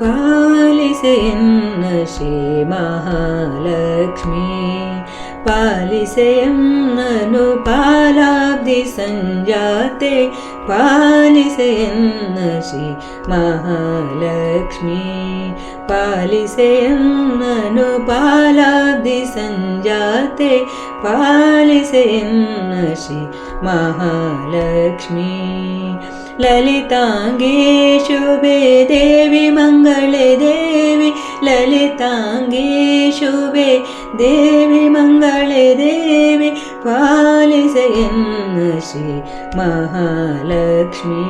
ಪಾಲಿಸೆಯನ್ನ ಶ್ರೀ ಮಹಾಲಕ್ಷ್ಮಿ ಪಾಲಿಸೆಯನ್ನನು ಪಾಲಾಬ್ಧಿ ಸಂಜಾತೆ ಪಾಲಿಸೆಯನ್ನ ಶ್ರೀ ಮಹಾಲಕ್ಷ್ಮಿ ಪಾಲಿಸೆಯನ್ನನು ಪಾಲಾಬ್ಧಿ ಸಂಜಾತೆ ಪಾಲಿಸೆಯನ್ನ ಶ್ರೀ ಮಹಾಲಕ್ಷ್ಮಿ ಲಲಿತಾಂಗೇ ಶುಭೆ ದೇವಿ ಮಂಗಳೇ ದೇವಿ ಲಲಿತಾಂಗೇ ಶುಭೆ ದೇವಿ ಮಂಗಳೇ ದೇವಿ ಪಾಲಿಸೆಯನ್ನ ಶ್ರೀ ಮಹಾಲಕ್ಷ್ಮಿ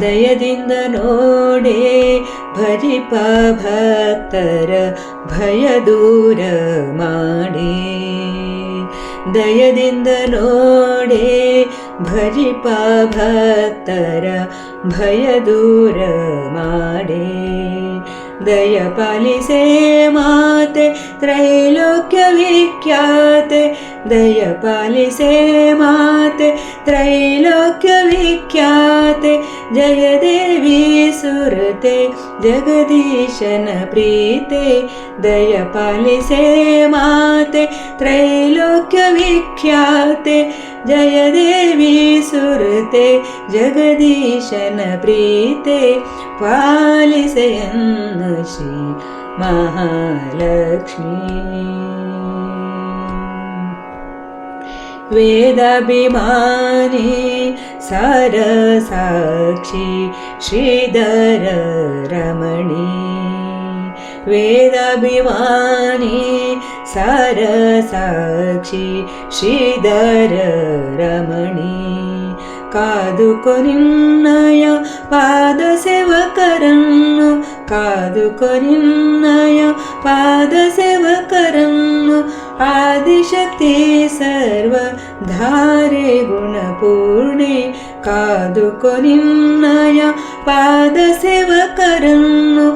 ದಯದಿಂದ ನೋಡೆ ಭಜಿಪ ಭಕ್ತರ ಭಯ ದೂರ ಮಾಡಿ ದಯದಿಂದ ನೋಡೆ ಭಜಿಪ ಭಕ್ತರ ಭಯ ದೂರ ಮಾಡೆ ದಯ ಪಾಲಿಸೆ ಮಾತೆ ತ್ರೈಲೋಕ್ಯ ವಿಖ್ಯಾತೆ ದಯ ಪಾಲಿಸೆ ಮಾತೆ ತ್ರೈಲೋಕ್ಯ ವಿಖ್ಯಾತೆ ಜಯ ದೇವಿ ಸುರತೆ ಜಗದೀಶನ ಪ್ರೀತೆ ದಯ ಪಾಲಿಸೆ ಮಾತೆ ತ್ರೈಲೋಕ್ಯ ವಿಖ್ಯಾತೆ ಜಯ ದೇವಿ ಸುರತೆ ಜಗದೀಶನ ಪ್ರೀತೆ ಪಾಲಿಸೆಯನ್ನ ಶ್ರೀ ಮಹಾಲಕ್ಷ್ಮಿ ವೇದಾಭಿಮಾನಿ ಸಾರಸಾಕ್ಷಿ ಶ್ರೀಧರ ರಮಣಿ ವೇದಾಭಿಮಾನಿ ಸಾರಸಾಕ್ಷಿ ಶ್ರೀಧರ ರಮಣಿ ಕಾದುಕೊ ನಿನ್ನಯ ಪಾದ ಸೇವಕರನ್ನು ಕಾದುಕೊ ನಿನ್ನಯ ಪಾದ ಸೇವಕರನ್ನು ಆದಿಶಕ್ತಿ ಸರ್ವಧಾರೆ ಗುಣಪೂರ್ಣೆ ಕಾದುಕೊ ನಿನ್ನಯ ಪಾದ ಸೇವಕರನ್ನು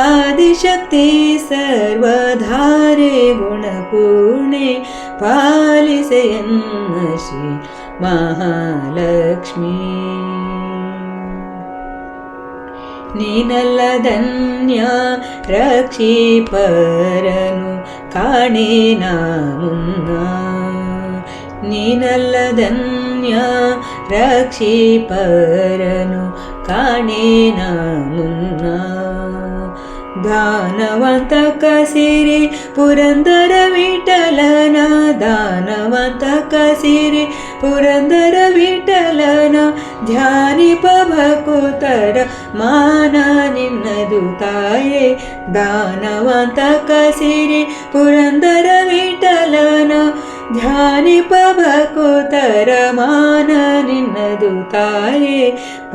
ಆದಿಶಕ್ತಿ ಸರ್ವಧಾರೆ ಗುಣಪೂರ್ಣೆ ಪಾಲಿಸೆಯನ್ನ ಶ್ರೀ ಮಹಾಲಕ್ಷ್ಮಿ ನೀನಲ್ಲದನ್ಯ ರಕ್ಷಿಪರನು ಕಾಣೇನ ಮುನ್ನ ನೀನಲ್ಲದನ್ಯ ರಕ್ಷಿಪರನು ಕಾಣೇನ ಮುನ್ನ ದಾನವಂತಕ ಸಿರಿ ಪುರಂದರ ವಿಠಲನ ದಾನವಂತಕ ಸಿರಿ ಪುರಂದರ ವಿಠಲನ ಧ್ಯಾನಿಪ ಭಕುತರ ಮಾನ ನಿನ್ನದು ತಾಯೇ ದಾನವಂತಕ ಸಿರಿ ಪುರಂದರ ವಿಠಲನ ಧ್ಯಾನಿಪ ಭಕುತರ ಮಾನ ನಿನ್ನದು ತಾಯೇ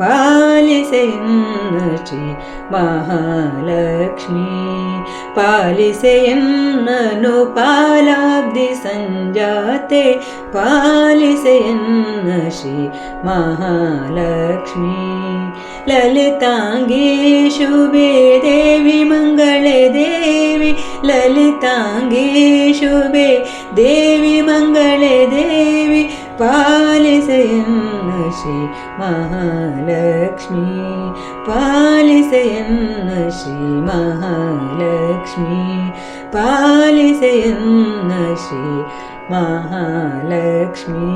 ಪಾಲಿಸೆಯನ್ನ ಶ್ರೀ ಮಹಾಲಕ್ಷ್ಮಿ ಪಾಲಿಸೆಯನ್ನನು ಪಾಲಾಬ್ಧಿ ಸಂಜಾತೆ ಪಾಲಿಸೆಯನ್ನ ಶ್ರೀ ಮಹಾಲಕ್ಷ್ಮಿ ಲಲಿತಾಂಗೇ ಶುಭೆ ದೇವಿ ಮಂಗಳೇ ದೇವಿ ಲಲಿತಾಂಗೇ ಶುಭೆ ದೇವಿ ಮಂಗಳೇ ದೇವಿ ಪಾಲಿಸೆಯನ್ನ ಶ್ರೀ ಮಹಾಲಕ್ಷ್ಮಿ ಪಾಲಿಸೆಯನ್ನ ಶ್ರೀ ಮಹಾಲಕ್ಷ್ಮಿ ಪಾಲಿಸೆಯನ್ನ ಶ್ರೀ ಮಹಾಲಕ್ಷ್ಮಿ